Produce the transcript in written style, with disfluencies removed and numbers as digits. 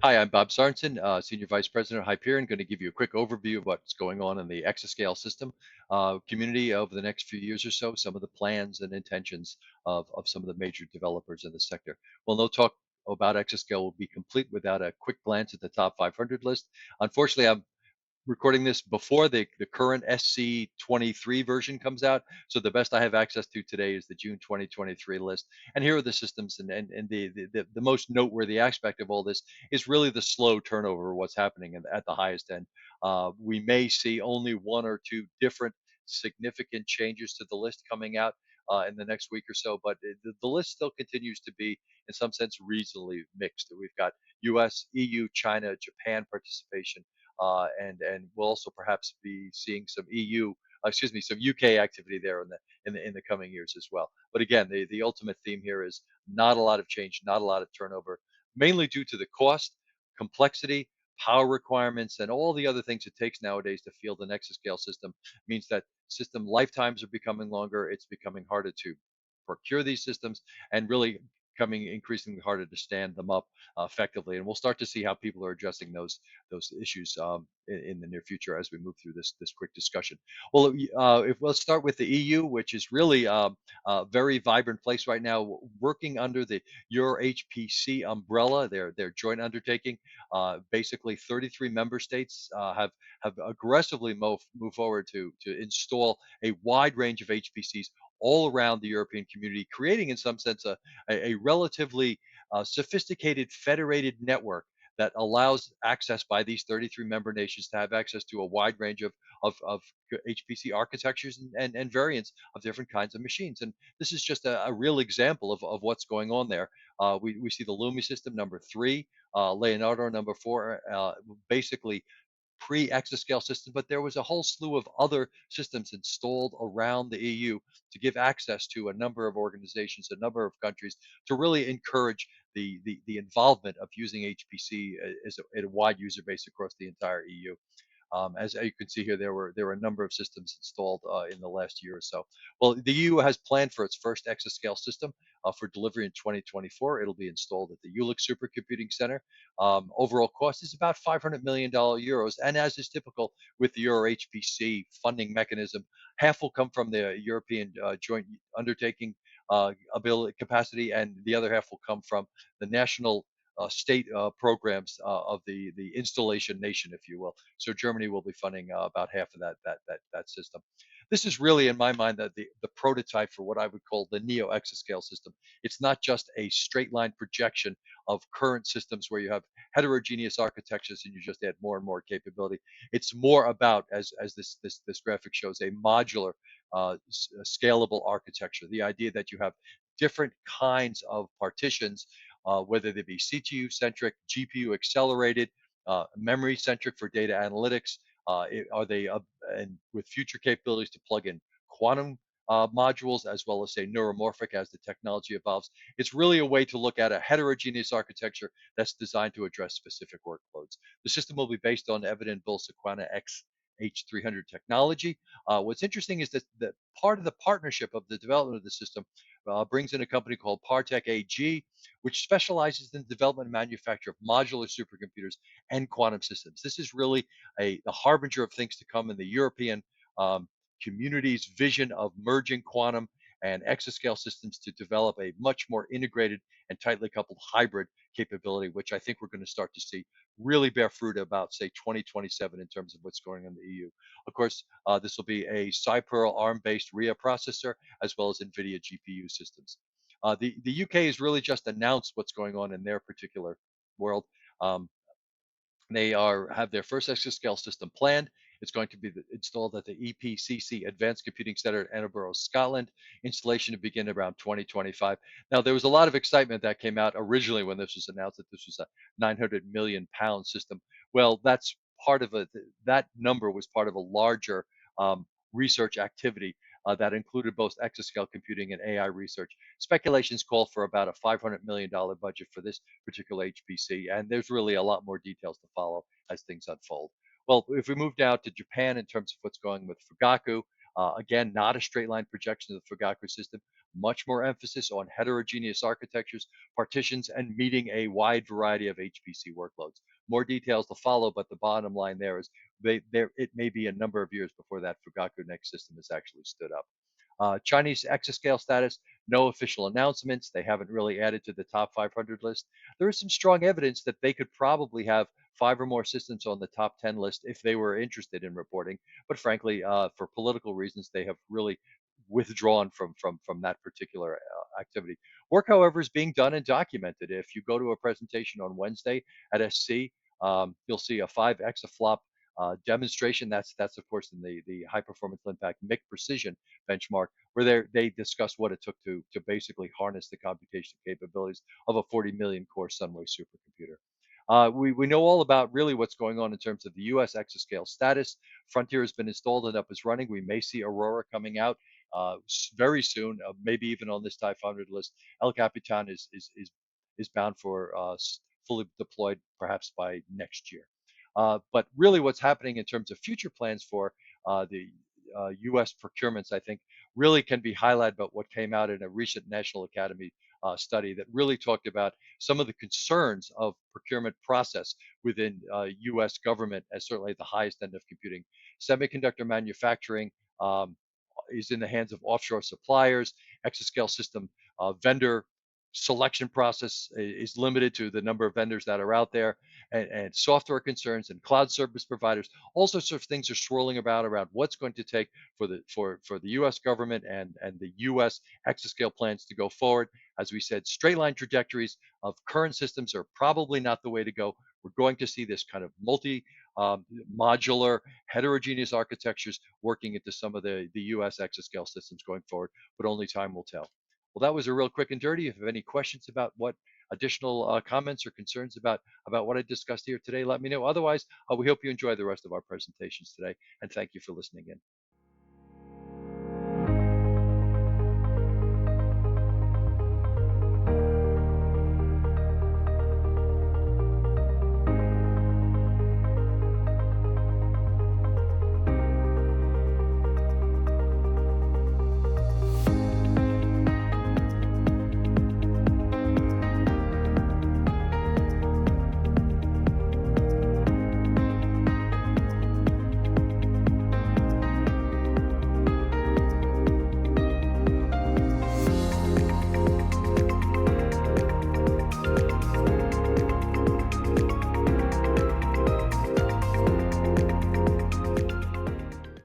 Hi, I'm Bob Sorensen, Senior Vice President of Hyperion. Going to give you a quick overview of what's going on in the Exascale system community over the next few years or so, some of the plans and intentions of some of the major developers in the sector. Well, no talk about Exascale will be complete without a quick glance at the top 500 list. Unfortunately, I'm recording this before the current SC23 version comes out. So the best I have access to today is the June 2023 list. And here are the systems and the most noteworthy aspect of all this is really the slow turnover of what's happening at the highest end. We may see only one or two different significant changes to the list coming out in the next week or so, but the list still continues to be, in some sense, reasonably mixed. We've got US, EU, China, Japan participation, and we'll also perhaps be seeing some some UK activity there in the coming years as well. But again, the ultimate theme here is not a lot of change, not a lot of turnover, mainly due to the cost, complexity, power requirements, and all the other things it takes nowadays to field an exascale system. Means that system lifetimes are becoming longer. It's becoming harder to procure these systems, and really becoming increasingly harder to stand them up effectively. And we'll start to see how people are addressing those issues in the near future as we move through this quick discussion. Well, if we'll start with the EU, which is really a very vibrant place right now, working under the Euro HPC umbrella, their joint undertaking. Basically, 33 member states have aggressively moved forward to install a wide range of HPCs all around the European community, creating, in some sense, a relatively sophisticated federated network that allows access by these 33 member nations to have access to a wide range of HPC architectures and variants of different kinds of machines. And this is just a real example of what's going on there. We see the Lumi system number three, Leonardo number four, basically pre-exascale system, but there was a whole slew of other systems installed around the EU to give access to a number of organizations, a number of countries, to really encourage the involvement of using HPC as a wide user base across the entire EU. As you can see here, there were a number of systems installed in the last year or so. Well, the EU has planned for its first exascale system for delivery in 2024. It'll be installed at the Jülich Supercomputing Center. Overall cost is about €500 million, and as is typical with the Euro HPC funding mechanism, half will come from the European joint undertaking ability capacity, and the other half will come from the national state programs of the installation nation, if you will. So Germany will be funding about half of that system. This is really, in my mind, the prototype for what I would call the neo exascale system. It's not just a straight line projection of current systems where you have heterogeneous architectures and you just add more and more capability. It's more about, as this graphic shows, a modular, scalable architecture. The idea that you have different kinds of partitions, whether they be CPU centric, GPU accelerated, memory centric for data analytics. Are they and with future capabilities to plug in quantum modules as well as say neuromorphic as the technology evolves? It's really a way to look at a heterogeneous architecture that's designed to address specific workloads. The system will be based on Evident-Bull Sequana X H300 technology. What's interesting is that part of the partnership of the development of the system brings in a company called Partech AG, which specializes in the development and manufacture of modular supercomputers and quantum systems. This is really a harbinger of things to come in the European community's vision of merging quantum and exascale systems to develop a much more integrated and tightly coupled hybrid capability, which I think we're going to start to see really bear fruit about, say, 2027 in terms of what's going on in the EU. Of course, this will be a Cyperl ARM-based RIA processor as well as NVIDIA GPU systems. The UK has really just announced what's going on in their particular world. Um, they have their first exascale system planned. It's going to be installed at the EPCC Advanced Computing Center in Edinburgh, Scotland. Installation to begin around 2025. Now, there was a lot of excitement that came out originally when this was announced that this was a 900 million pound system. Well, that's part of that number was part of a larger research activity that included both exascale computing and AI research. Speculations call for about a $500 million budget for this particular HPC, and there's really a lot more details to follow as things unfold. Well, if we move now to Japan in terms of what's going with Fugaku, Again, not a straight line projection of the Fugaku system, much more emphasis on heterogeneous architectures, partitions, and meeting a wide variety of HPC workloads. More details to follow, but the bottom line there is it may be a number of years before that Fugaku next system is actually stood up. Chinese exascale status, no official announcements. They haven't really added to the top 500 list. There is some strong evidence that they could probably have 5 or more systems on the top 10 list if they were interested in reporting. But frankly, for political reasons, they have really withdrawn from that particular activity. Work, however, is being done and documented. If you go to a presentation on Wednesday at SC, you'll see a 5 exaflop demonstration. That's of course in the high performance impact MIC precision benchmark, where they discuss what it took to basically harness the computational capabilities of a 40 million core Sunway supercomputer. We know all about really what's going on in terms of the U.S. exascale status. Frontier has been installed and up is running. We may see Aurora coming out very soon, maybe even on this Type 500 list. El Capitan is bound for fully deployed perhaps by next year. But really, what's happening in terms of future plans for the U.S. procurements, I think, really can be highlighted by what came out in a recent National Academy study that really talked about some of the concerns of procurement process within U.S. government, as certainly at the highest end of computing. Semiconductor manufacturing is in the hands of offshore suppliers. Exascale system vendor selection process is limited to the number of vendors that are out there, and software concerns and cloud service providers. All sorts of things are swirling about around what's going to take for the U.S. government and the U.S. exascale plans to go forward. As we said, straight line trajectories of current systems are probably not the way to go. We're going to see this kind of modular, heterogeneous architectures working into some of the U.S. exascale systems going forward, but only time will tell. Well, that was a real quick and dirty. If you have any questions about what additional comments or concerns about what I discussed here today, let me know. Otherwise, we hope you enjoy the rest of our presentations today, and thank you for listening in.